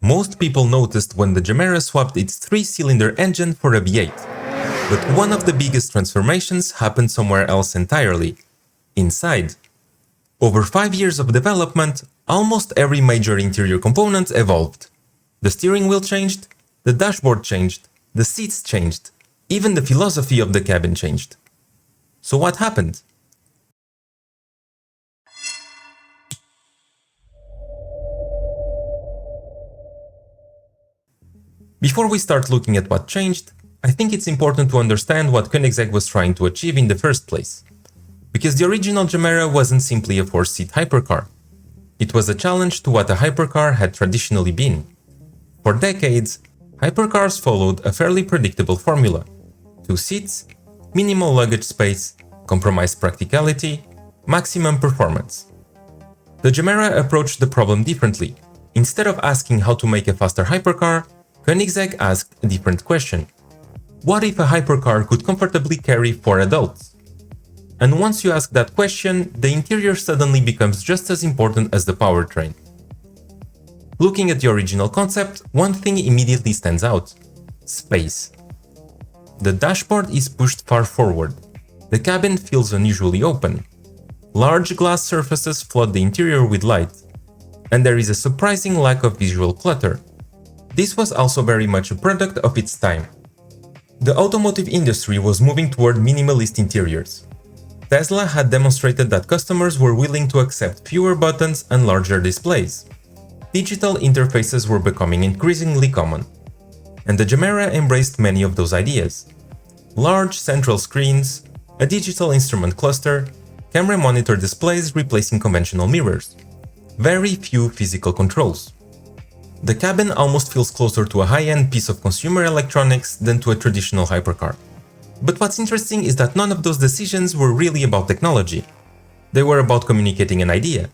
Most people noticed when the Gemera swapped its 3-cylinder engine for a V8. But one of the biggest transformations happened somewhere else entirely. Inside. Over 5 years of development, almost every major interior component evolved. The steering wheel changed, the dashboard changed, the seats changed, even the philosophy of the cabin changed. So what happened? Before we start looking at what changed, I think it's important to understand what Koenigsegg was trying to achieve in the first place. Because the original Gemera wasn't simply a 4-seat hypercar. It was a challenge to what a hypercar had traditionally been. For decades, hypercars followed a fairly predictable formula. 2 seats, minimal luggage space, compromised practicality, maximum performance. The Gemera approached the problem differently. Instead of asking how to make a faster hypercar, Koenigsegg asked a different question. What if a hypercar could comfortably carry 4 adults? And once you ask that question, the interior suddenly becomes just as important as the powertrain. Looking at the original concept, one thing immediately stands out: space. The dashboard is pushed far forward. The cabin feels unusually open. Large glass surfaces flood the interior with light. And there is a surprising lack of visual clutter. This was also very much a product of its time. The automotive industry was moving toward minimalist interiors. Tesla had demonstrated that customers were willing to accept fewer buttons and larger displays. Digital interfaces were becoming increasingly common. And the Gemera embraced many of those ideas. Large central screens, a digital instrument cluster, camera monitor displays replacing conventional mirrors. Very few physical controls. The cabin almost feels closer to a high-end piece of consumer electronics than to a traditional hypercar. But what's interesting is that none of those decisions were really about technology. They were about communicating an idea.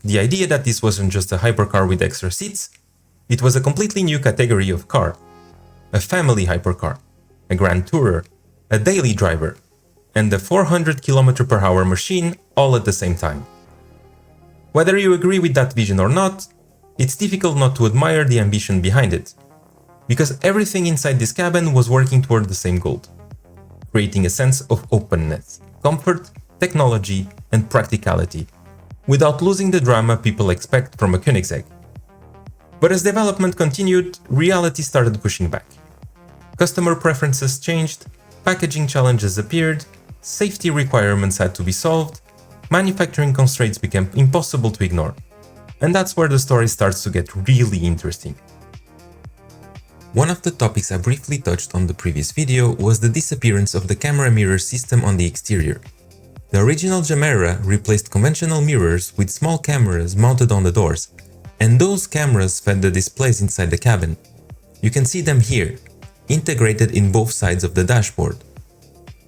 The idea that this wasn't just a hypercar with extra seats, it was a completely new category of car. A family hypercar, a grand tourer, a daily driver, and a 400 km/h machine all at the same time. Whether you agree with that vision or not, it's difficult not to admire the ambition behind it. Because everything inside this cabin was working toward the same goal. Creating a sense of openness, comfort, technology, and practicality, without losing the drama people expect from a Koenigsegg. But as development continued, reality started pushing back. Customer preferences changed, packaging challenges appeared, safety requirements had to be solved, manufacturing constraints became impossible to ignore. And that's where the story starts to get really interesting. One of the topics I briefly touched on the previous video was the disappearance of the camera mirror system on the exterior. The original Gemera replaced conventional mirrors with small cameras mounted on the doors, and those cameras fed the displays inside the cabin. You can see them here, integrated in both sides of the dashboard.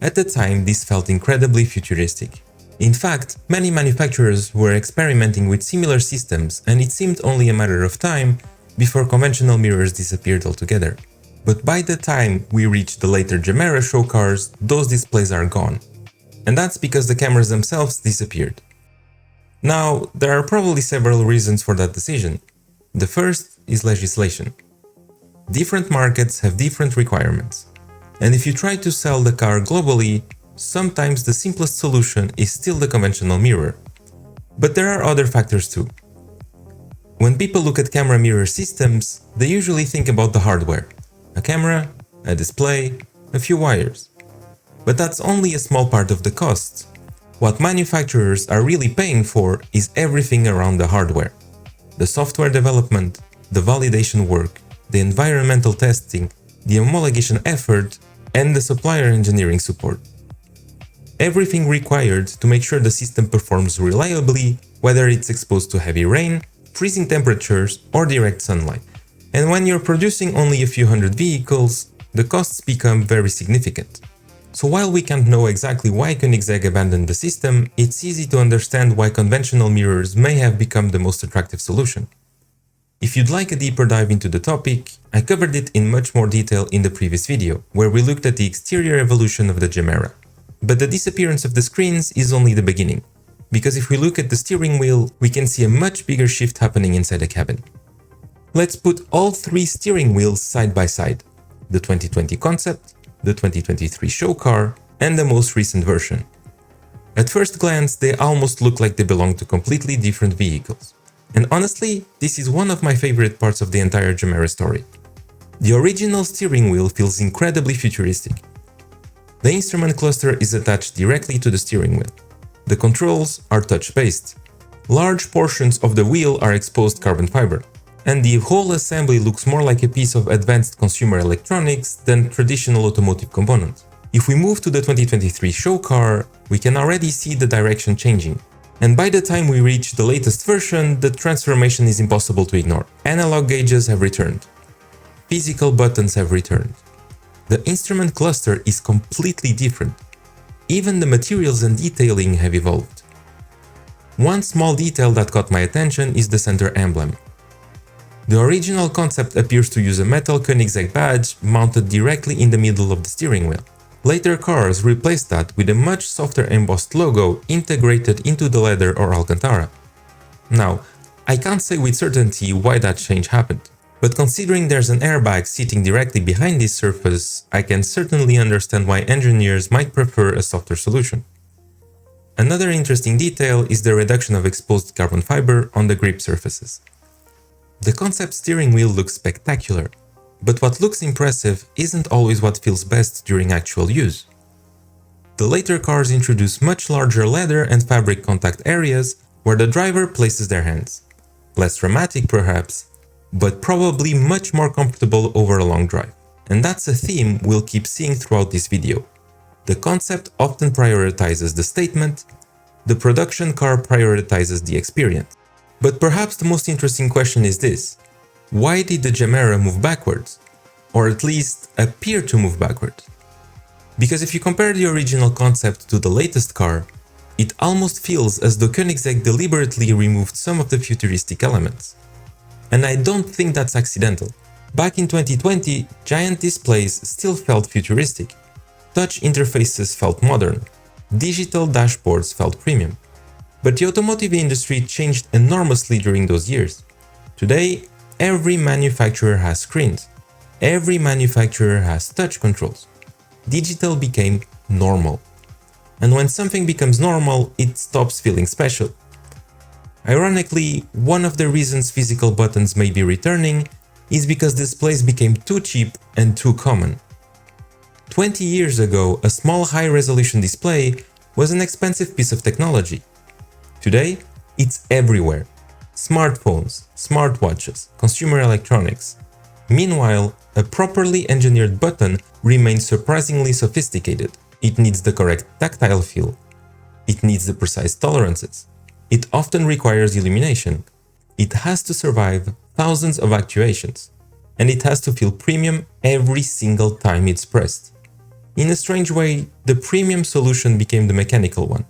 At the time, this felt incredibly futuristic. In fact, many manufacturers were experimenting with similar systems, and it seemed only a matter of time before conventional mirrors disappeared altogether. But by the time we reach the later Gemera show cars, those displays are gone. And that's because the cameras themselves disappeared. Now, there are probably several reasons for that decision. The first is legislation. Different markets have different requirements. And if you try to sell the car globally, sometimes the simplest solution is still the conventional mirror. But there are other factors too. When people look at camera mirror systems, they usually think about the hardware. A camera, a display, a few wires. But that's only a small part of the cost. What manufacturers are really paying for is everything around the hardware. The software development, the validation work, the environmental testing, the homologation effort, and the supplier engineering support. Everything required to make sure the system performs reliably, whether it's exposed to heavy rain, freezing temperatures, or direct sunlight. And when you're producing only a few hundred vehicles, the costs become very significant. So while we can't know exactly why Koenigsegg abandoned the system, it's easy to understand why conventional mirrors may have become the most attractive solution. If you'd like a deeper dive into the topic, I covered it in much more detail in the previous video, where we looked at the exterior evolution of the Gemera. But the disappearance of the screens is only the beginning, because if we look at the steering wheel, we can see a much bigger shift happening inside the cabin. Let's put all three steering wheels side by side: the 2020 concept, the 2023 show car, and the most recent version. At first glance, they almost look like they belong to completely different vehicles. And honestly, this is one of my favorite parts of the entire Gemera story. The original steering wheel feels incredibly futuristic. The instrument cluster is attached directly to the steering wheel. The controls are touch-based. Large portions of the wheel are exposed carbon fiber, and the whole assembly looks more like a piece of advanced consumer electronics than traditional automotive components. If we move to the 2023 show car, we can already see the direction changing. And by the time we reach the latest version, the transformation is impossible to ignore. Analog gauges have returned. Physical buttons have returned. The instrument cluster is completely different. Even the materials and detailing have evolved. One small detail that caught my attention is the center emblem. The original concept appears to use a metal Koenigsegg badge mounted directly in the middle of the steering wheel. Later cars replaced that with a much softer embossed logo integrated into the leather or Alcantara. Now, I can't say with certainty why that change happened, but considering there's an airbag sitting directly behind this surface, I can certainly understand why engineers might prefer a softer solution. Another interesting detail is the reduction of exposed carbon fiber on the grip surfaces. The concept steering wheel looks spectacular, but what looks impressive isn't always what feels best during actual use. The later cars introduce much larger leather and fabric contact areas where the driver places their hands. Less dramatic perhaps, but probably much more comfortable over a long drive. And that's a theme we'll keep seeing throughout this video. The concept often prioritizes the statement, the production car prioritizes the experience. But perhaps the most interesting question is this: why did the Gemera move backwards? Or at least appear to move backwards? Because if you compare the original concept to the latest car, it almost feels as though Koenigsegg deliberately removed some of the futuristic elements. And I don't think that's accidental. Back in 2020, giant displays still felt futuristic. Touch interfaces felt modern. Digital dashboards felt premium. But the automotive industry changed enormously during those years. Today, every manufacturer has screens. Every manufacturer has touch controls. Digital became normal. And when something becomes normal, it stops feeling special. Ironically, one of the reasons physical buttons may be returning is because displays became too cheap and too common. 20 years ago, a small high-resolution display was an expensive piece of technology. Today, it's everywhere. Smartphones, smartwatches, consumer electronics. Meanwhile, a properly engineered button remains surprisingly sophisticated. It needs the correct tactile feel. It needs the precise tolerances. It often requires illumination. It has to survive thousands of actuations. And it has to feel premium every single time it's pressed. In a strange way, the premium solution became the mechanical one.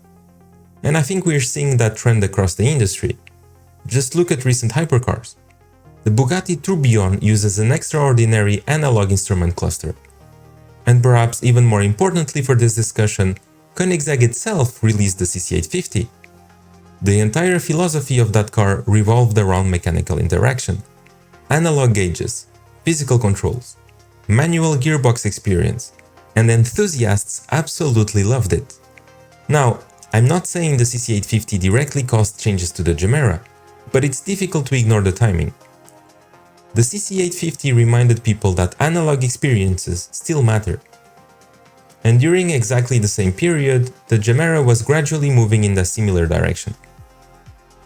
And I think we're seeing that trend across the industry. Just look at recent hypercars. The Bugatti Tourbillon uses an extraordinary analog instrument cluster. And perhaps even more importantly for this discussion, Koenigsegg itself released the CC850. The entire philosophy of that car revolved around mechanical interaction. Analog gauges, physical controls, manual gearbox experience, and enthusiasts absolutely loved it. Now, I'm not saying the CC850 directly caused changes to the Gemera, but it's difficult to ignore the timing. The CC850 reminded people that analog experiences still matter. And during exactly the same period, the Gemera was gradually moving in a similar direction.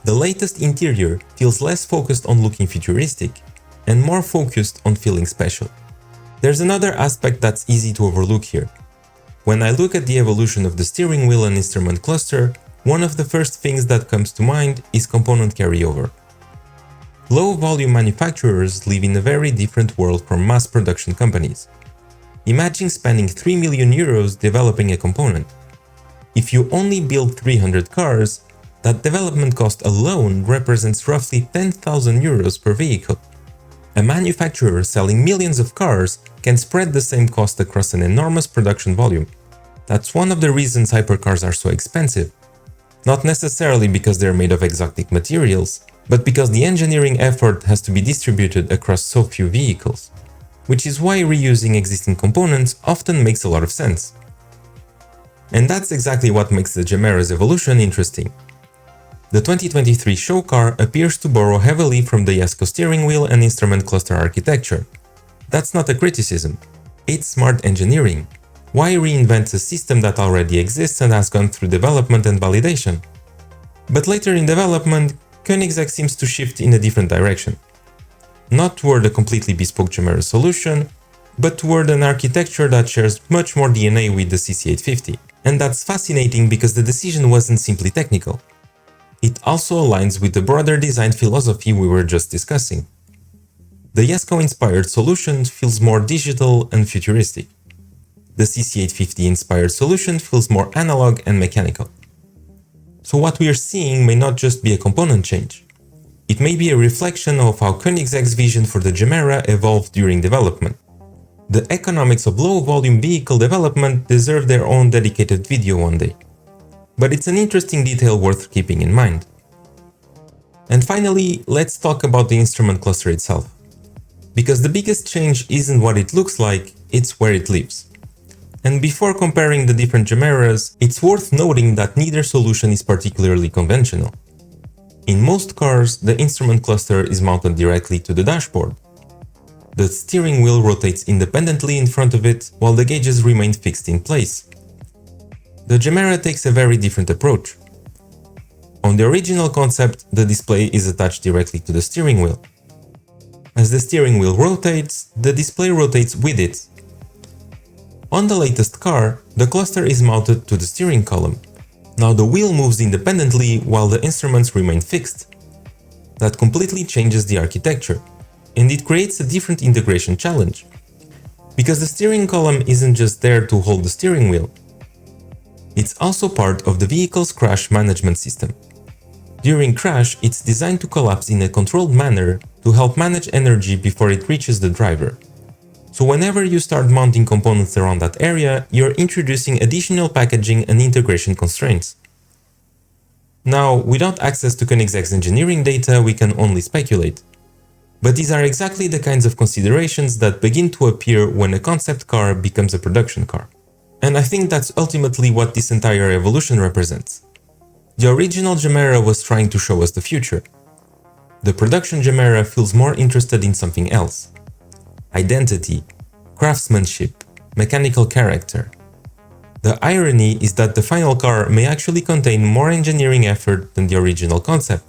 The latest interior feels less focused on looking futuristic and more focused on feeling special. There's another aspect that's easy to overlook here. When I look at the evolution of the steering wheel and instrument cluster, one of the first things that comes to mind is component carryover. Low-volume manufacturers live in a very different world from mass production companies. Imagine spending 3 million euros developing a component. If you only build 300 cars, that development cost alone represents roughly 10,000 euros per vehicle. A manufacturer selling millions of cars can spread the same cost across an enormous production volume. That's one of the reasons hypercars are so expensive. Not necessarily because they're made of exotic materials, but because the engineering effort has to be distributed across so few vehicles, which is why reusing existing components often makes a lot of sense. And that's exactly what makes the Gemera's evolution interesting. The 2023 show car appears to borrow heavily from the Jesko steering wheel and instrument cluster architecture. That's not a criticism, it's smart engineering. Why reinvent a system that already exists and has gone through development and validation? But later in development, Koenigsegg seems to shift in a different direction. Not toward a completely bespoke Gemera solution, but toward an architecture that shares much more DNA with the CC850. And that's fascinating because the decision wasn't simply technical. It also aligns with the broader design philosophy we were just discussing. The Jesko-inspired solution feels more digital and futuristic. The CC850-inspired solution feels more analog and mechanical. So what we are seeing may not just be a component change. It may be a reflection of how Koenigsegg's vision for the Gemera evolved during development. The economics of low-volume vehicle development deserve their own dedicated video one day. But it's an interesting detail worth keeping in mind. And finally, let's talk about the instrument cluster itself. Because the biggest change isn't what it looks like, it's where it lives. And before comparing the different Gemeras, it's worth noting that neither solution is particularly conventional. In most cars, the instrument cluster is mounted directly to the dashboard. The steering wheel rotates independently in front of it, while the gauges remain fixed in place. The Gemera takes a very different approach. On the original concept, the display is attached directly to the steering wheel. As the steering wheel rotates, the display rotates with it. On the latest car, the cluster is mounted to the steering column. Now the wheel moves independently while the instruments remain fixed. That completely changes the architecture, and it creates a different integration challenge. Because the steering column isn't just there to hold the steering wheel. It's also part of the vehicle's crash management system. During crash, it's designed to collapse in a controlled manner to help manage energy before it reaches the driver. So whenever you start mounting components around that area, you're introducing additional packaging and integration constraints. Now, without access to Koenigsegg's engineering data, we can only speculate. But these are exactly the kinds of considerations that begin to appear when a concept car becomes a production car. And I think that's ultimately what this entire evolution represents. The original Gemera was trying to show us the future. The production Gemera feels more interested in something else. Identity, craftsmanship, mechanical character. The irony is that the final car may actually contain more engineering effort than the original concept.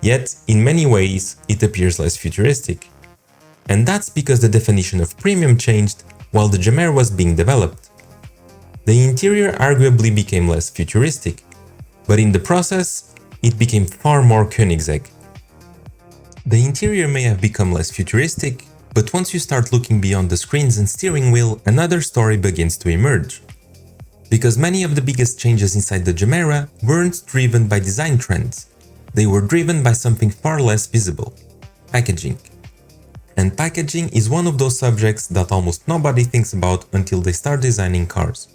Yet, in many ways, it appears less futuristic. And that's because the definition of premium changed while the Gemera was being developed. The interior arguably became less futuristic, but in the process, it became far more Koenigsegg. The interior may have become less futuristic, but once you start looking beyond the screens and steering wheel, another story begins to emerge. Because many of the biggest changes inside the Gemera weren't driven by design trends. They were driven by something far less visible: packaging. And packaging is one of those subjects that almost nobody thinks about until they start designing cars.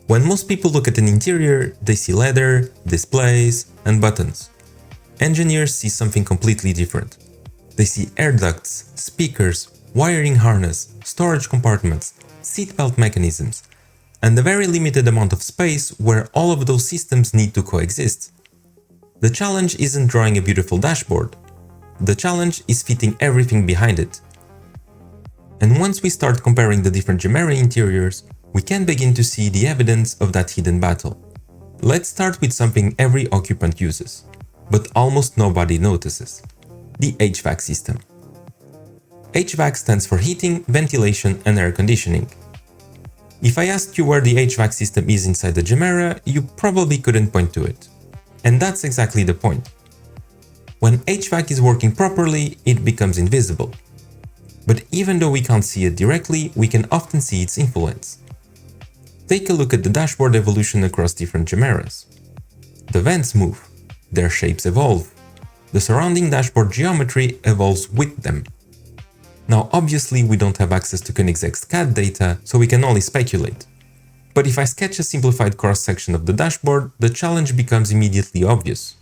When most people look at an interior, they see leather, displays, and buttons. Engineers see something completely different. They see air ducts, speakers, wiring harness, storage compartments, seatbelt mechanisms, and a very limited amount of space where all of those systems need to coexist. The challenge isn't drawing a beautiful dashboard. The challenge is fitting everything behind it. And once we start comparing the different Gemera interiors, we can begin to see the evidence of that hidden battle. Let's start with something every occupant uses, but almost nobody notices: the HVAC system. HVAC stands for heating, ventilation, and air conditioning. If I asked you where the HVAC system is inside the Gemera, you probably couldn't point to it. And that's exactly the point. When HVAC is working properly, it becomes invisible. But even though we can't see it directly, we can often see its influence. Take a look at the dashboard evolution across different Gemeras. The vents move, their shapes evolve. The surrounding dashboard geometry evolves with them. Now obviously we don't have access to Koenigsegg's CAD data, so we can only speculate. But if I sketch a simplified cross-section of the dashboard, the challenge becomes immediately obvious.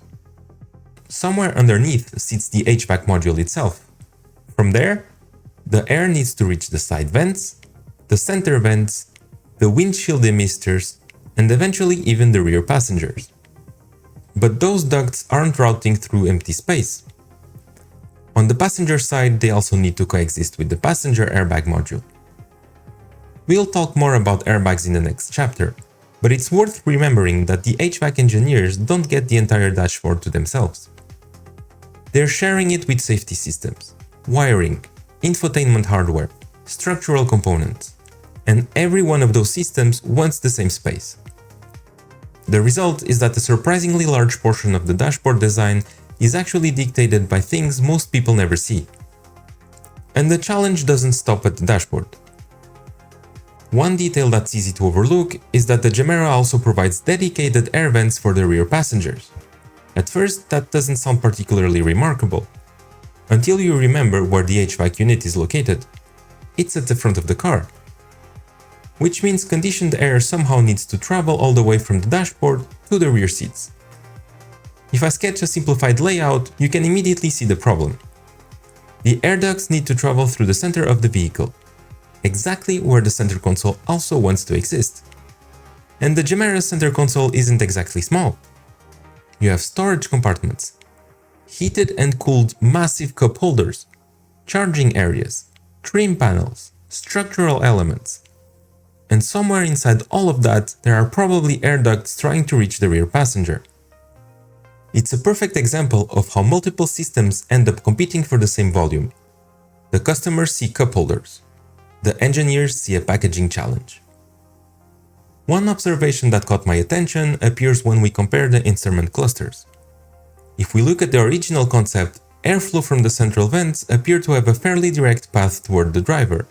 Somewhere underneath sits the HVAC module itself. From there, the air needs to reach the side vents, the center vents, the windshield emisters, and eventually even the rear passengers. But those ducts aren't routing through empty space. On the passenger side, they also need to coexist with the passenger airbag module. We'll talk more about airbags in the next chapter, but it's worth remembering that the HVAC engineers don't get the entire dashboard to themselves. They're sharing it with safety systems, wiring, infotainment hardware, structural components, and every one of those systems wants the same space. The result is that a surprisingly large portion of the dashboard design is actually dictated by things most people never see. And the challenge doesn't stop at the dashboard. One detail that's easy to overlook is that the Gemera also provides dedicated air vents for the rear passengers. At first, that doesn't sound particularly remarkable, until you remember where the HVAC unit is located. It's at the front of the car, which means conditioned air somehow needs to travel all the way from the dashboard to the rear seats. If I sketch a simplified layout, you can immediately see the problem. The air ducts need to travel through the center of the vehicle, exactly where the center console also wants to exist. And the Gemera center console isn't exactly small. You have storage compartments, heated and cooled massive cup holders, charging areas, trim panels, structural elements. And somewhere inside all of that, there are probably air ducts trying to reach the rear passenger. It's a perfect example of how multiple systems end up competing for the same volume. The customers see cup holders. The engineers see a packaging challenge. One observation that caught my attention appears when we compare the instrument clusters. If we look at the original concept, airflow from the central vents appeared to have a fairly direct path toward the driver.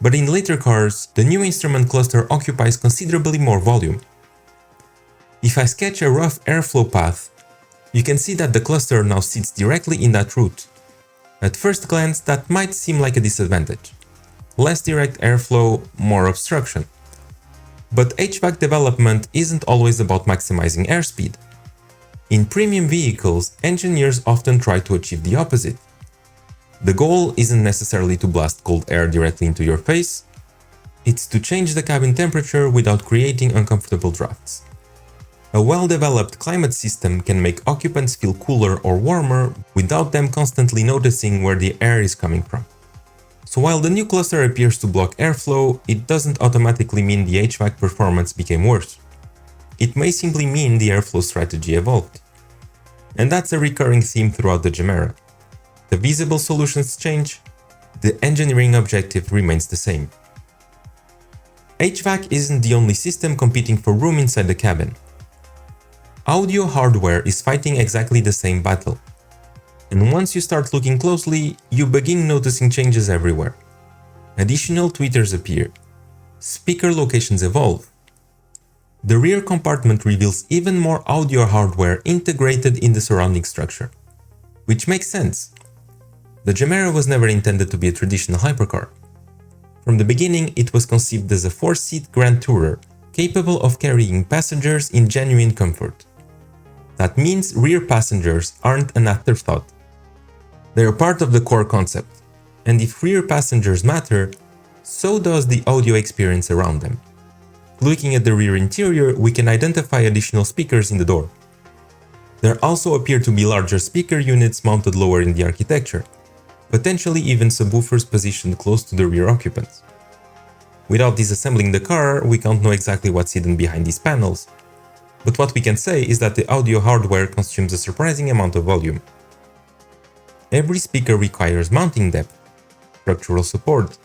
But in later cars, the new instrument cluster occupies considerably more volume. If I sketch a rough airflow path, you can see that the cluster now sits directly in that route. At first glance, that might seem like a disadvantage. Less direct airflow, more obstruction. But HVAC development isn't always about maximizing airspeed. In premium vehicles, engineers often try to achieve the opposite. The goal isn't necessarily to blast cold air directly into your face, it's to change the cabin temperature without creating uncomfortable drafts. A well-developed climate system can make occupants feel cooler or warmer without them constantly noticing where the air is coming from. So while the new cluster appears to block airflow, it doesn't automatically mean the HVAC performance became worse. It may simply mean the airflow strategy evolved. And that's a recurring theme throughout the Gemera. The visible solutions change, the engineering objective remains the same. HVAC isn't the only system competing for room inside the cabin. Audio hardware is fighting exactly the same battle. And once you start looking closely, you begin noticing changes everywhere. Additional tweeters appear. Speaker locations evolve. The rear compartment reveals even more audio hardware integrated in the surrounding structure. Which makes sense. The Gemera was never intended to be a traditional hypercar. From the beginning, it was conceived as a 4-seat grand tourer, capable of carrying passengers in genuine comfort. That means rear passengers aren't an afterthought. They're part of the core concept, and if rear passengers matter, so does the audio experience around them. Looking at the rear interior, we can identify additional speakers in the door. There also appear to be larger speaker units mounted lower in the architecture, potentially even subwoofers positioned close to the rear occupants. Without disassembling the car, we can't know exactly what's hidden behind these panels, but what we can say is that the audio hardware consumes a surprising amount of volume. Every speaker requires mounting depth, structural support,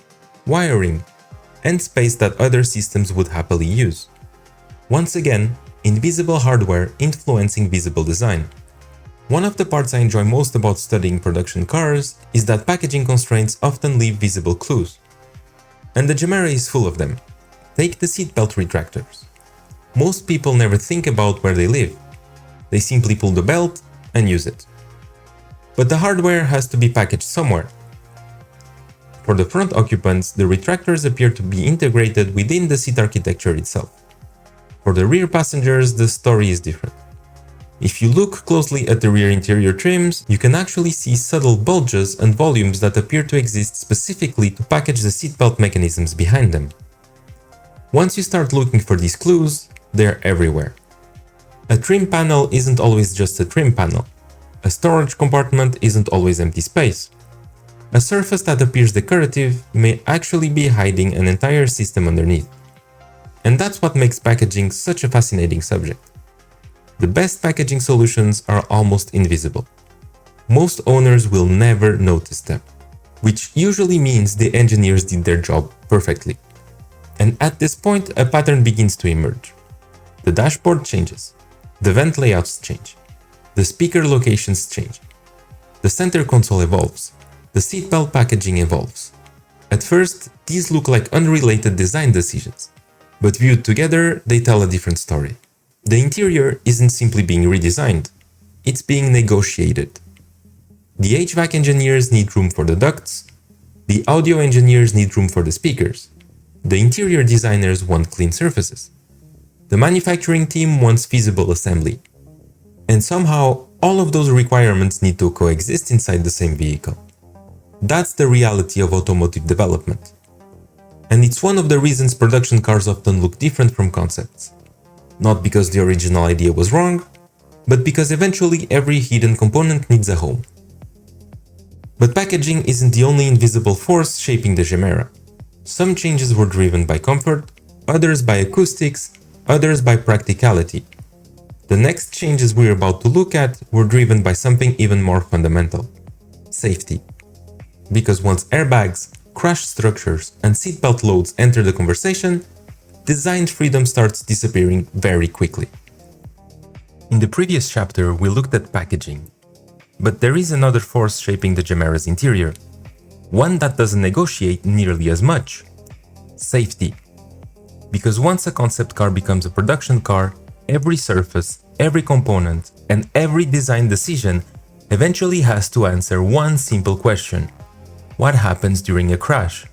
wiring, and space that other systems would happily use. Once again, invisible hardware influencing visible design. One of the parts I enjoy most about studying production cars is that packaging constraints often leave visible clues. And the Gemera is full of them. Take the seatbelt retractors. Most people never think about where they live. They simply pull the belt and use it. But the hardware has to be packaged somewhere. For the front occupants, the retractors appear to be integrated within the seat architecture itself. For the rear passengers, the story is different. If you look closely at the rear interior trims, you can actually see subtle bulges and volumes that appear to exist specifically to package the seatbelt mechanisms behind them. Once you start looking for these clues, they're everywhere. A trim panel isn't always just a trim panel. A storage compartment isn't always empty space. A surface that appears decorative may actually be hiding an entire system underneath. And that's what makes packaging such a fascinating subject. The best packaging solutions are almost invisible. Most owners will never notice them, which usually means the engineers did their job perfectly. And at this point, a pattern begins to emerge. The dashboard changes. The vent layouts change. The speaker locations change. The center console evolves. The seatbelt packaging evolves. At first, these look like unrelated design decisions, but viewed together, they tell a different story. The interior isn't simply being redesigned, it's being negotiated. The HVAC engineers need room for the ducts, the audio engineers need room for the speakers, the interior designers want clean surfaces, the manufacturing team wants feasible assembly. And somehow, all of those requirements need to coexist inside the same vehicle. That's the reality of automotive development. And it's one of the reasons production cars often look different from concepts. Not because the original idea was wrong, but because eventually every hidden component needs a home. But packaging isn't the only invisible force shaping the Gemera. Some changes were driven by comfort, others by acoustics, others by practicality. The next changes we're about to look at were driven by something even more fundamental: safety. Because once airbags, crash structures, and seatbelt loads enter the conversation, design freedom starts disappearing very quickly. In the previous chapter, we looked at packaging. But there is another force shaping the Gemera's interior. One that doesn't negotiate nearly as much: safety. Because once a concept car becomes a production car, every surface, every component, and every design decision eventually has to answer one simple question: what happens during a crash?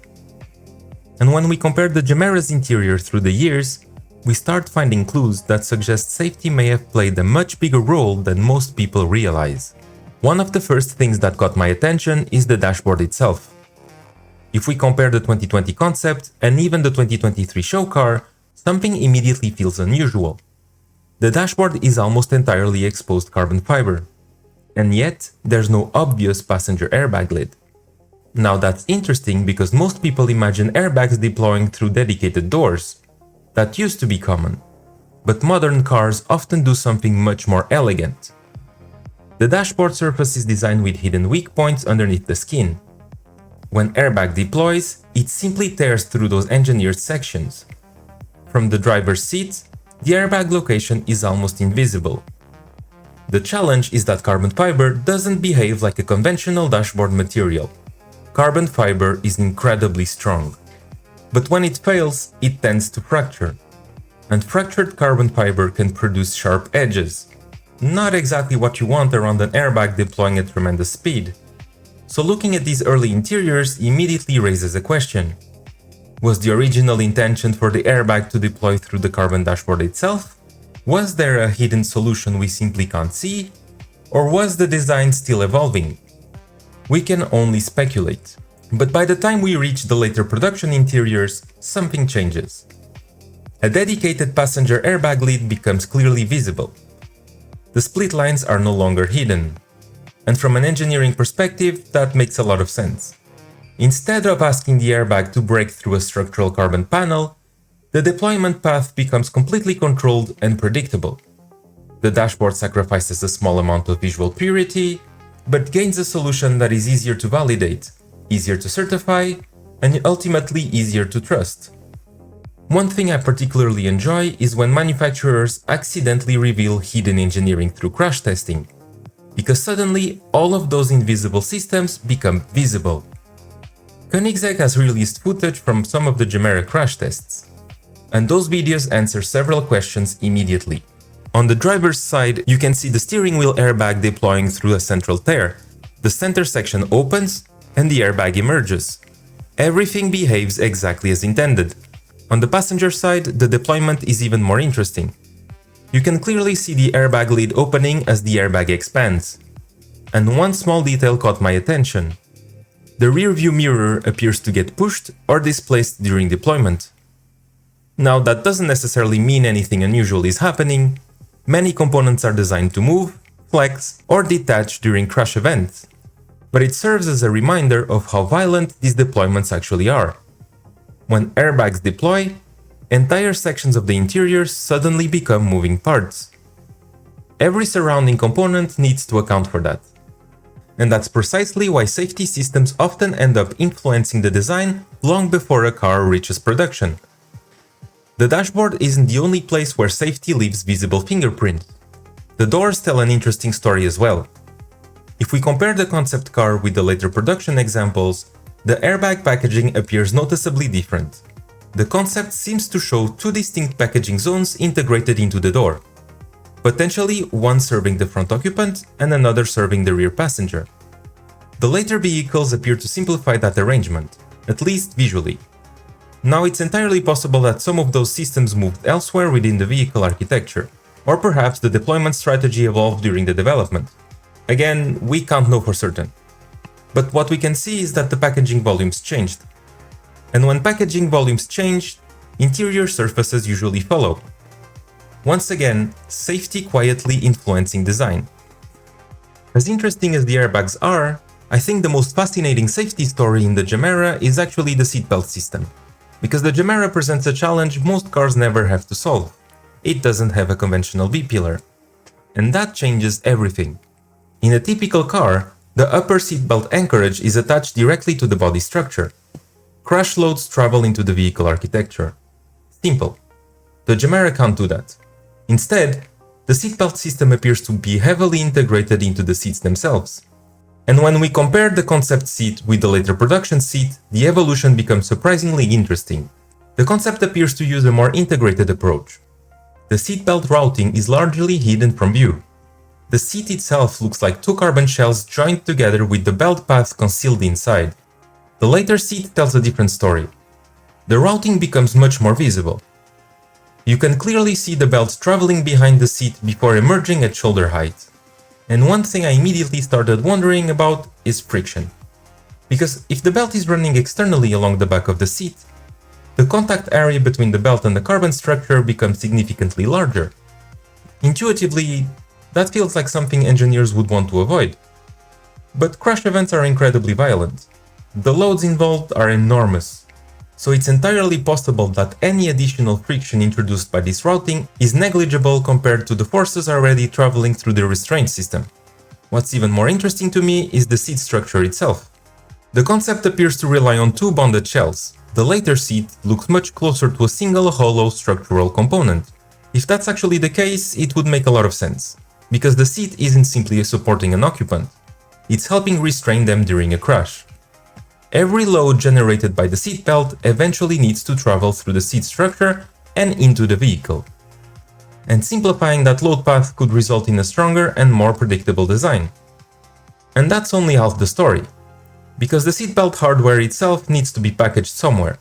And when we compare the Gemera's interior through the years, we start finding clues that suggest safety may have played a much bigger role than most people realize. One of the first things that caught my attention is the dashboard itself. If we compare the 2020 concept and even the 2023 show car, something immediately feels unusual. The dashboard is almost entirely exposed carbon fiber. And yet, there's no obvious passenger airbag lid. Now that's interesting because most people imagine airbags deploying through dedicated doors. That used to be common. But modern cars often do something much more elegant. The dashboard surface is designed with hidden weak points underneath the skin. When airbag deploys, it simply tears through those engineered sections. From the driver's seat, the airbag location is almost invisible. The challenge is that carbon fiber doesn't behave like a conventional dashboard material. Carbon fiber is incredibly strong. But when it fails, it tends to fracture. And fractured carbon fiber can produce sharp edges. Not exactly what you want around an airbag deploying at tremendous speed. So looking at these early interiors immediately raises a question. Was the original intention for the airbag to deploy through the carbon dashboard itself? Was there a hidden solution we simply can't see? Or was the design still evolving? We can only speculate. But by the time we reach the later production interiors, something changes. A dedicated passenger airbag lid becomes clearly visible. The split lines are no longer hidden. And from an engineering perspective, that makes a lot of sense. Instead of asking the airbag to break through a structural carbon panel, the deployment path becomes completely controlled and predictable. The dashboard sacrifices a small amount of visual purity, but gains a solution that is easier to validate, easier to certify, and ultimately easier to trust. One thing I particularly enjoy is when manufacturers accidentally reveal hidden engineering through crash testing, because suddenly all of those invisible systems become visible. Koenigsegg has released footage from some of the Gemera crash tests, and those videos answer several questions immediately. On the driver's side, you can see the steering wheel airbag deploying through a central tear. The center section opens, and the airbag emerges. Everything behaves exactly as intended. On the passenger side, the deployment is even more interesting. You can clearly see the airbag lid opening as the airbag expands. And one small detail caught my attention. The rearview mirror appears to get pushed or displaced during deployment. Now, that doesn't necessarily mean anything unusual is happening. Many components are designed to move, flex, or detach during crash events. But it serves as a reminder of how violent these deployments actually are. When airbags deploy, entire sections of the interior suddenly become moving parts. Every surrounding component needs to account for that. And that's precisely why safety systems often end up influencing the design long before a car reaches production. The dashboard isn't the only place where safety leaves visible fingerprints. The doors tell an interesting story as well. If we compare the concept car with the later production examples, the airbag packaging appears noticeably different. The concept seems to show two distinct packaging zones integrated into the door, potentially one serving the front occupant and another serving the rear passenger. The later vehicles appear to simplify that arrangement, at least visually. Now, it's entirely possible that some of those systems moved elsewhere within the vehicle architecture, or perhaps the deployment strategy evolved during the development. Again, we can't know for certain. But what we can see is that the packaging volumes changed. And when packaging volumes change, interior surfaces usually follow. Once again, safety quietly influencing design. As interesting as the airbags are, I think the most fascinating safety story in the Gemera is actually the seatbelt system. Because the Gemera presents a challenge most cars never have to solve. It doesn't have a conventional V-pillar. And that changes everything. In a typical car, the upper seatbelt anchorage is attached directly to the body structure. Crash loads travel into the vehicle architecture. Simple. The Gemera can't do that. Instead, the seatbelt system appears to be heavily integrated into the seats themselves. And when we compare the concept seat with the later production seat, the evolution becomes surprisingly interesting. The concept appears to use a more integrated approach. The seatbelt routing is largely hidden from view. The seat itself looks like two carbon shells joined together with the belt path concealed inside. The later seat tells a different story. The routing becomes much more visible. You can clearly see the belt traveling behind the seat before emerging at shoulder height. And one thing I immediately started wondering about is friction. Because if the belt is running externally along the back of the seat, the contact area between the belt and the carbon structure becomes significantly larger. Intuitively, that feels like something engineers would want to avoid. But crash events are incredibly violent. The loads involved are enormous. So it's entirely possible that any additional friction introduced by this routing is negligible compared to the forces already traveling through the restraint system. What's even more interesting to me is the seat structure itself. The concept appears to rely on two bonded shells. The later seat looks much closer to a single hollow structural component. If that's actually the case, it would make a lot of sense, because the seat isn't simply supporting an occupant, it's helping restrain them during a crash. Every load generated by the seatbelt eventually needs to travel through the seat structure and into the vehicle. And simplifying that load path could result in a stronger and more predictable design. And that's only half the story, because the seatbelt hardware itself needs to be packaged somewhere.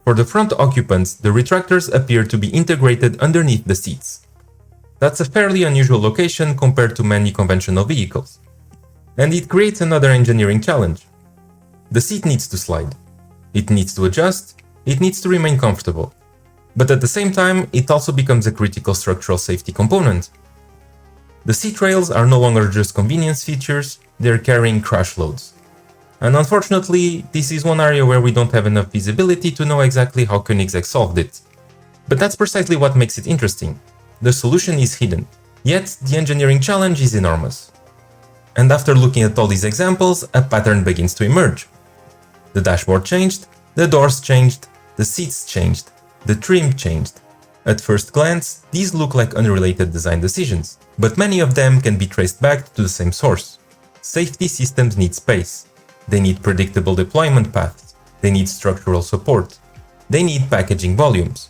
For the front occupants, the retractors appear to be integrated underneath the seats. That's a fairly unusual location compared to many conventional vehicles. And it creates another engineering challenge. The seat needs to slide. It needs to adjust. It needs to remain comfortable. But at the same time, it also becomes a critical structural safety component. The seat rails are no longer just convenience features, they're carrying crash loads. And unfortunately, this is one area where we don't have enough visibility to know exactly how Koenigsegg solved it. But that's precisely what makes it interesting. The solution is hidden, yet the engineering challenge is enormous. And after looking at all these examples, a pattern begins to emerge. The dashboard changed, the doors changed, the seats changed, the trim changed. At first glance, these look like unrelated design decisions, but many of them can be traced back to the same source. Safety systems need space. They need predictable deployment paths. They need structural support. They need packaging volumes.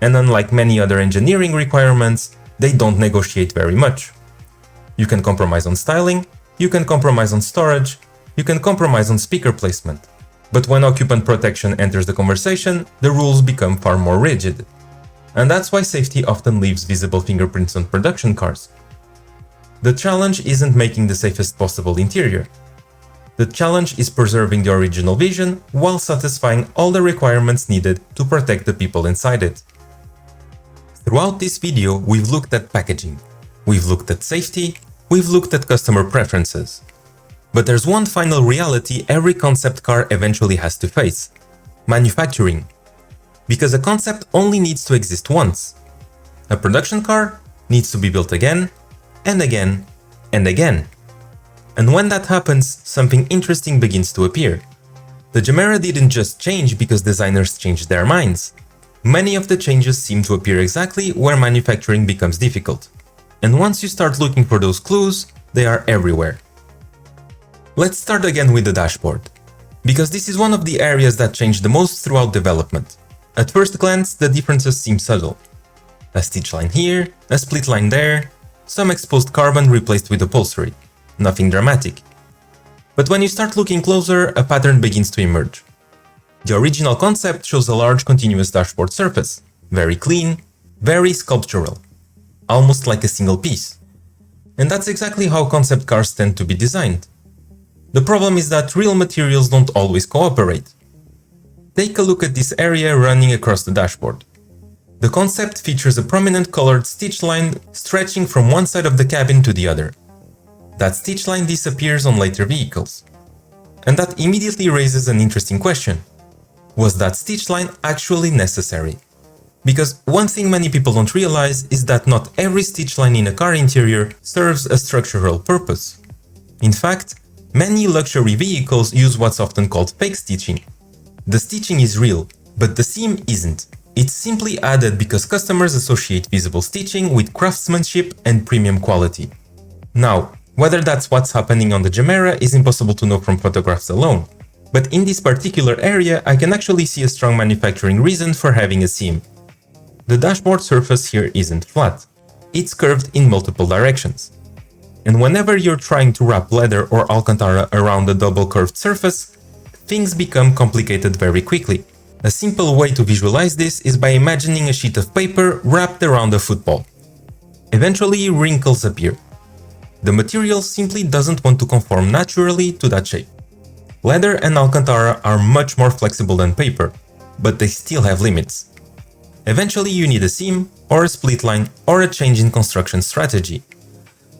And unlike many other engineering requirements, they don't negotiate very much. You can compromise on styling, you can compromise on storage, you can compromise on speaker placement. But when occupant protection enters the conversation, the rules become far more rigid. and that's why safety often leaves visible fingerprints on production cars. The challenge isn't making the safest possible interior. The challenge is preserving the original vision while satisfying all the requirements needed to protect the people inside it. Throughout this video, we've looked at packaging, we've looked at safety, we've looked at customer preferences. But there's one final reality every concept car eventually has to face: manufacturing. Because a concept only needs to exist once. A production car needs to be built again, and again, and again. And when that happens, something interesting begins to appear. The Gemera didn't just change because designers changed their minds. Many of the changes seem to appear exactly where manufacturing becomes difficult. And once you start looking for those clues, they are everywhere. Let's start again with the dashboard, because this is one of the areas that changed the most throughout development. At first glance, the differences seem subtle. A stitch line here, a split line there, some exposed carbon replaced with upholstery. Nothing dramatic. But when you start looking closer, a pattern begins to emerge. The original concept shows a large continuous dashboard surface, very clean, very sculptural, almost like a single piece. And that's exactly how concept cars tend to be designed. The problem is that real materials don't always cooperate. Take a look at this area running across the dashboard. The concept features a prominent colored stitch line stretching from one side of the cabin to the other. That stitch line disappears on later vehicles. And that immediately raises an interesting question. Was that stitch line actually necessary? Because one thing many people don't realize is that not every stitch line in a car interior serves a structural purpose. In fact, many luxury vehicles use what's often called fake stitching. The stitching is real, but the seam isn't. It's simply added because customers associate visible stitching with craftsmanship and premium quality. Now, whether that's what's happening on the Gemera is impossible to know from photographs alone. But in this particular area, I can actually see a strong manufacturing reason for having a seam. The dashboard surface here isn't flat. It's curved in multiple directions. And whenever you're trying to wrap leather or Alcantara around a double curved surface, things become complicated very quickly. A simple way to visualize this is by imagining a sheet of paper wrapped around a football. Eventually, wrinkles appear. The material simply doesn't want to conform naturally to that shape. Leather and Alcantara are much more flexible than paper, but they still have limits. Eventually you need a seam, or a split line, or a change in construction strategy.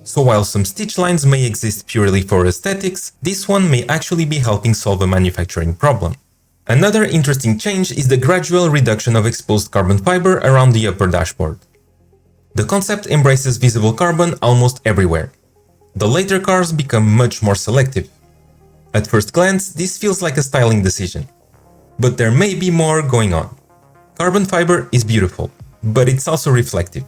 So while some stitch lines may exist purely for aesthetics, this one may actually be helping solve a manufacturing problem. Another interesting change is the gradual reduction of exposed carbon fiber around the upper dashboard. The concept embraces visible carbon almost everywhere. The later cars become much more selective. At first glance, this feels like a styling decision. But there may be more going on. Carbon fiber is beautiful, but it's also reflective.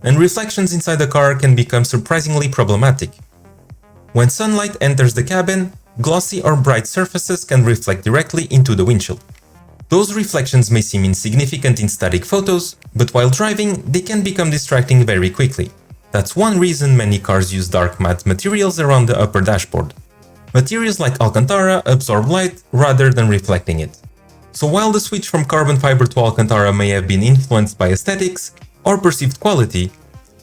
And reflections inside the car can become surprisingly problematic. When sunlight enters the cabin, glossy or bright surfaces can reflect directly into the windshield. Those reflections may seem insignificant in static photos, but while driving, they can become distracting very quickly. That's one reason many cars use dark matte materials around the upper dashboard. Materials like Alcantara absorb light rather than reflecting it. So while the switch from carbon fiber to Alcantara may have been influenced by aesthetics or perceived quality,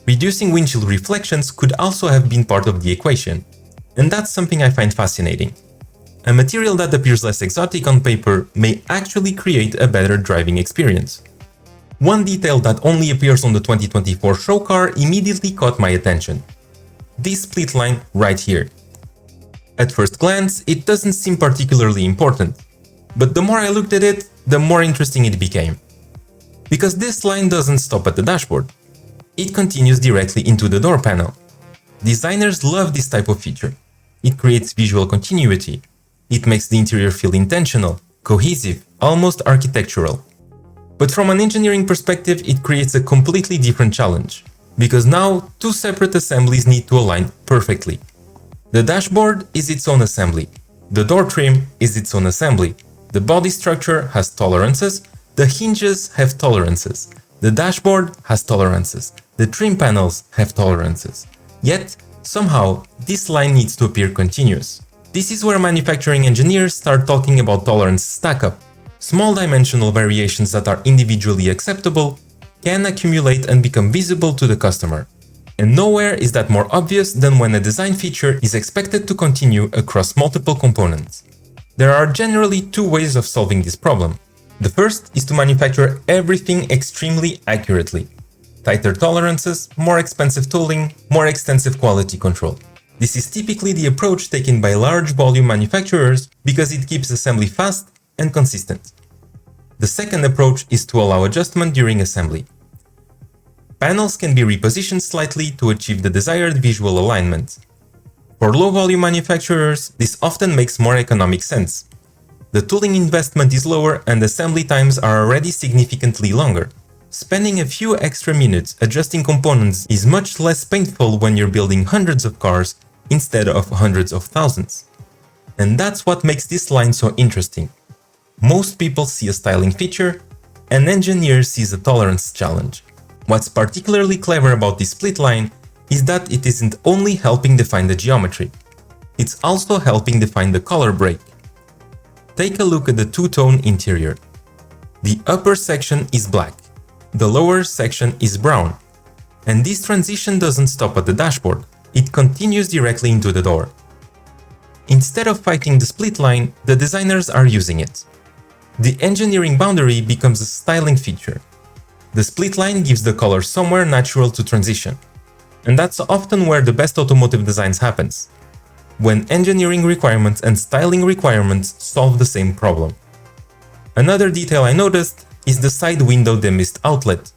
reducing windshield reflections could also have been part of the equation. And that's something I find fascinating. A material that appears less exotic on paper may actually create a better driving experience. One detail that only appears on the 2024 show car immediately caught my attention. This split line right here. At first glance, it doesn't seem particularly important, but the more I looked at it, the more interesting it became. Because this line doesn't stop at the dashboard. It continues directly into the door panel. Designers love this type of feature. It creates visual continuity. It makes the interior feel intentional, cohesive, almost architectural. But from an engineering perspective, it creates a completely different challenge, because now two separate assemblies need to align perfectly. The dashboard is its own assembly. The door trim is its own assembly. The body structure has tolerances. The hinges have tolerances. The dashboard has tolerances. The trim panels have tolerances. Yet, somehow, this line needs to appear continuous. This is where manufacturing engineers start talking about tolerance stack-up. Small dimensional variations that are individually acceptable can accumulate and become visible to the customer. And nowhere is that more obvious than when a design feature is expected to continue across multiple components. There are generally two ways of solving this problem. The first is to manufacture everything extremely accurately. Tighter tolerances, more expensive tooling, more extensive quality control. This is typically the approach taken by large volume manufacturers because it keeps assembly fast and consistent. The second approach is to allow adjustment during assembly. Panels can be repositioned slightly to achieve the desired visual alignment. For low-volume manufacturers, this often makes more economic sense. The tooling investment is lower and assembly times are already significantly longer. Spending a few extra minutes adjusting components is much less painful when you're building hundreds of cars instead of hundreds of thousands. And that's what makes this line so interesting. Most people see a styling feature, an engineer sees a tolerance challenge. What's particularly clever about this split line is that it isn't only helping define the geometry, it's also helping define the color break. Take a look at the two-tone interior. The upper section is black, the lower section is brown. And this transition doesn't stop at the dashboard, it continues directly into the door. Instead of fighting the split line, the designers are using it. The engineering boundary becomes a styling feature. The split line gives the color somewhere natural to transition. And that's often where the best automotive designs happens. When engineering requirements and styling requirements solve the same problem. Another detail I noticed is the side window demist outlet.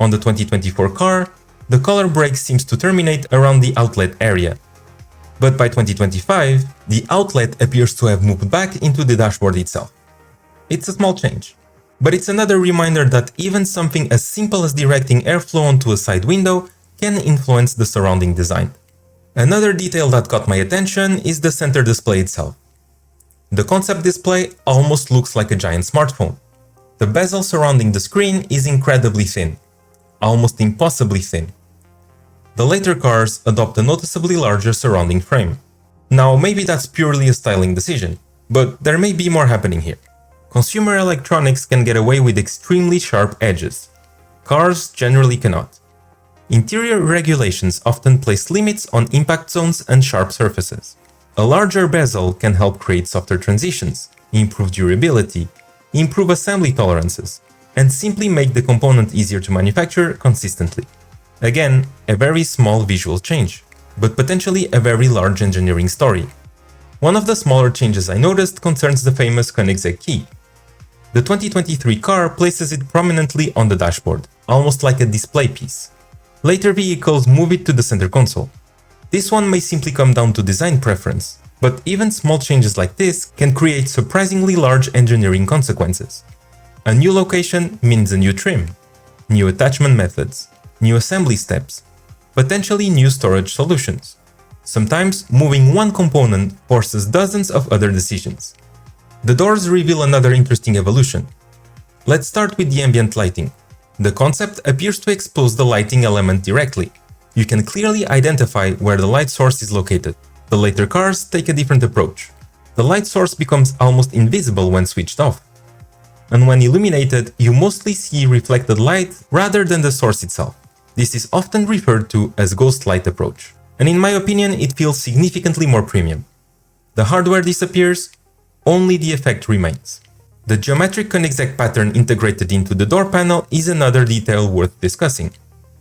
On the 2024 car, the color break seems to terminate around the outlet area. But by 2025, the outlet appears to have moved back into the dashboard itself. It's a small change. But it's another reminder that even something as simple as directing airflow onto a side window can influence the surrounding design. Another detail that caught my attention is the center display itself. The concept display almost looks like a giant smartphone. The bezel surrounding the screen is incredibly thin, almost impossibly thin. The later cars adopt a noticeably larger surrounding frame. Now maybe that's purely a styling decision, but there may be more happening here. Consumer electronics can get away with extremely sharp edges. Cars generally cannot. Interior regulations often place limits on impact zones and sharp surfaces. A larger bezel can help create softer transitions, improve durability, improve assembly tolerances, and simply make the component easier to manufacture consistently. Again, a very small visual change, but potentially a very large engineering story. One of the smaller changes I noticed concerns the famous Koenigsegg key. The 2023 car places it prominently on the dashboard, almost like a display piece. Later vehicles move it to the center console. This one may simply come down to design preference, but even small changes like this can create surprisingly large engineering consequences. A new location means a new trim, new attachment methods, new assembly steps, potentially new storage solutions. Sometimes moving one component forces dozens of other decisions. The doors reveal another interesting evolution. Let's start with the ambient lighting. The concept appears to expose the lighting element directly. You can clearly identify where the light source is located. The later cars take a different approach. The light source becomes almost invisible when switched off. And when illuminated, you mostly see reflected light rather than the source itself. This is often referred to as ghost light approach. And in my opinion, it feels significantly more premium. The hardware disappears, only the effect remains. The geometric Koenigsegg pattern integrated into the door panel is another detail worth discussing.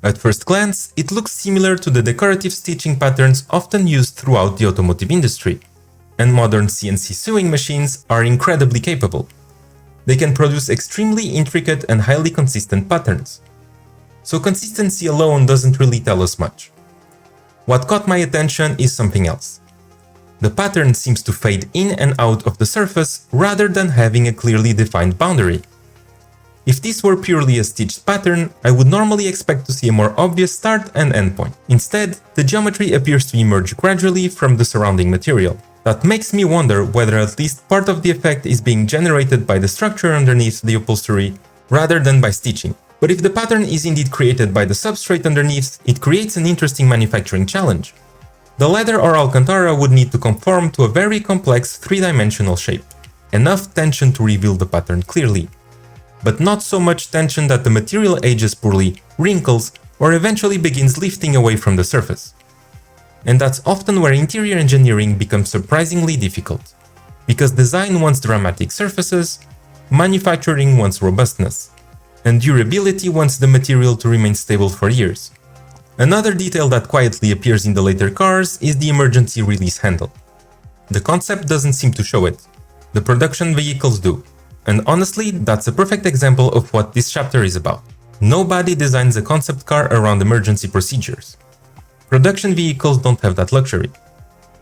At first glance, it looks similar to the decorative stitching patterns often used throughout the automotive industry. And modern CNC sewing machines are incredibly capable. They can produce extremely intricate and highly consistent patterns. So consistency alone doesn't really tell us much. What caught my attention is something else. The pattern seems to fade in and out of the surface rather than having a clearly defined boundary. If this were purely a stitched pattern, I would normally expect to see a more obvious start and end point. Instead, the geometry appears to emerge gradually from the surrounding material. That makes me wonder whether at least part of the effect is being generated by the structure underneath the upholstery rather than by stitching. But if the pattern is indeed created by the substrate underneath, it creates an interesting manufacturing challenge. The leather or Alcantara would need to conform to a very complex three-dimensional shape, enough tension to reveal the pattern clearly. but not so much tension that the material ages poorly, wrinkles, or eventually begins lifting away from the surface. And that's often where interior engineering becomes surprisingly difficult, because design wants dramatic surfaces, manufacturing wants robustness, and durability wants the material to remain stable for years. Another detail that quietly appears in the later cars is the emergency release handle. The concept doesn't seem to show it. The production vehicles do. And honestly, that's a perfect example of what this chapter is about. Nobody designs a concept car around emergency procedures. Production vehicles don't have that luxury.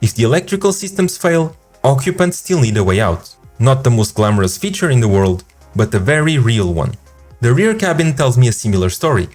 If the electrical systems fail, occupants still need a way out. Not the most glamorous feature in the world, but a very real one. The rear cabin tells me a similar story.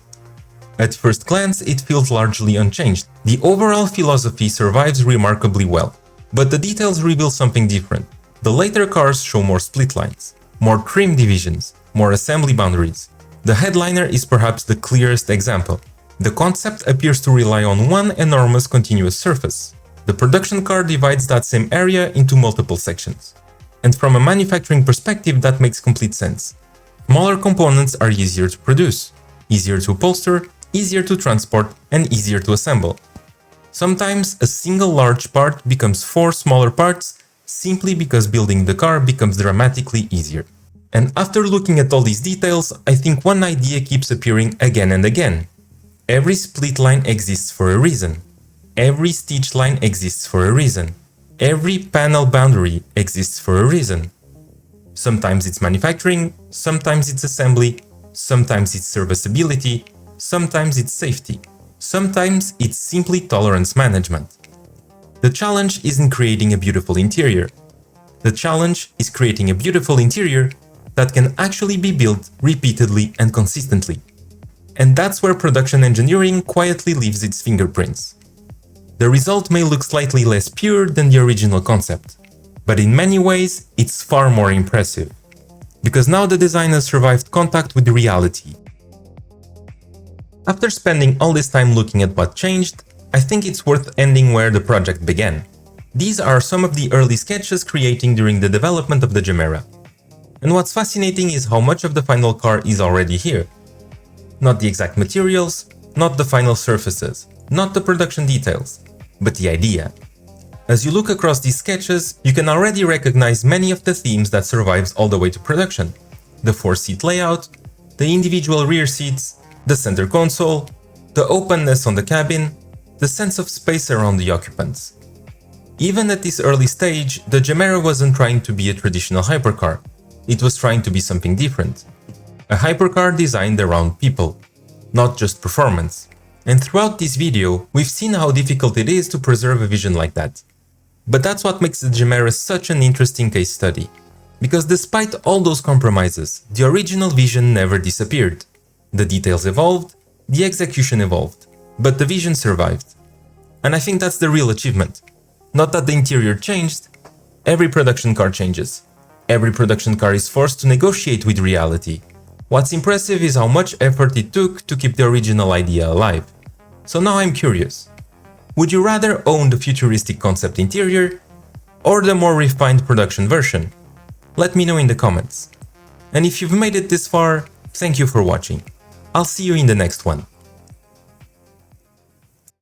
At first glance, it feels largely unchanged. The overall philosophy survives remarkably well. But the details reveal something different. The later cars show more split lines, more trim divisions, more assembly boundaries. The headliner is perhaps the clearest example. The concept appears to rely on one enormous continuous surface. The production car divides that same area into multiple sections. And from a manufacturing perspective, that makes complete sense. Smaller components are easier to produce, easier to upholster, easier to transport, and easier to assemble. Sometimes a single large part becomes 4 smaller parts simply because building the car becomes dramatically easier. And after looking at all these details, I think one idea keeps appearing again and again. Every split line exists for a reason. Every stitch line exists for a reason. Every panel boundary exists for a reason. Sometimes it's manufacturing, sometimes it's assembly, sometimes it's serviceability, sometimes it's safety, sometimes it's simply tolerance management. The challenge isn't creating a beautiful interior. The challenge is creating a beautiful interior that can actually be built repeatedly and consistently. And that's where production engineering quietly leaves its fingerprints. The result may look slightly less pure than the original concept, but in many ways it's far more impressive, because now the design has survived contact with reality. After spending all this time looking at what changed, I think it's worth ending where the project began. These are some of the early sketches creating during the development of the Gemera. And what's fascinating is how much of the final car is already here. Not the exact materials, not the final surfaces, not the production details, but the idea. As you look across these sketches, you can already recognize many of the themes that survives all the way to production. The 4-seat layout, the individual rear seats, the center console, the openness on the cabin, the sense of space around the occupants. Even at this early stage, the Gemera wasn't trying to be a traditional hypercar. It was trying to be something different. A hypercar designed around people, not just performance. And throughout this video, we've seen how difficult it is to preserve a vision like that. But that's what makes the Gemera such an interesting case study. Because despite all those compromises, the original vision never disappeared. The details evolved, the execution evolved, but the vision survived. And I think that's the real achievement. Not that the interior changed, every production car changes. Every production car is forced to negotiate with reality. What's impressive is how much effort it took to keep the original idea alive. So now I'm curious. Would you rather own the futuristic concept interior or the more refined production version? Let me know in the comments. And if you've made it this far, thank you for watching. I'll see you in the next one.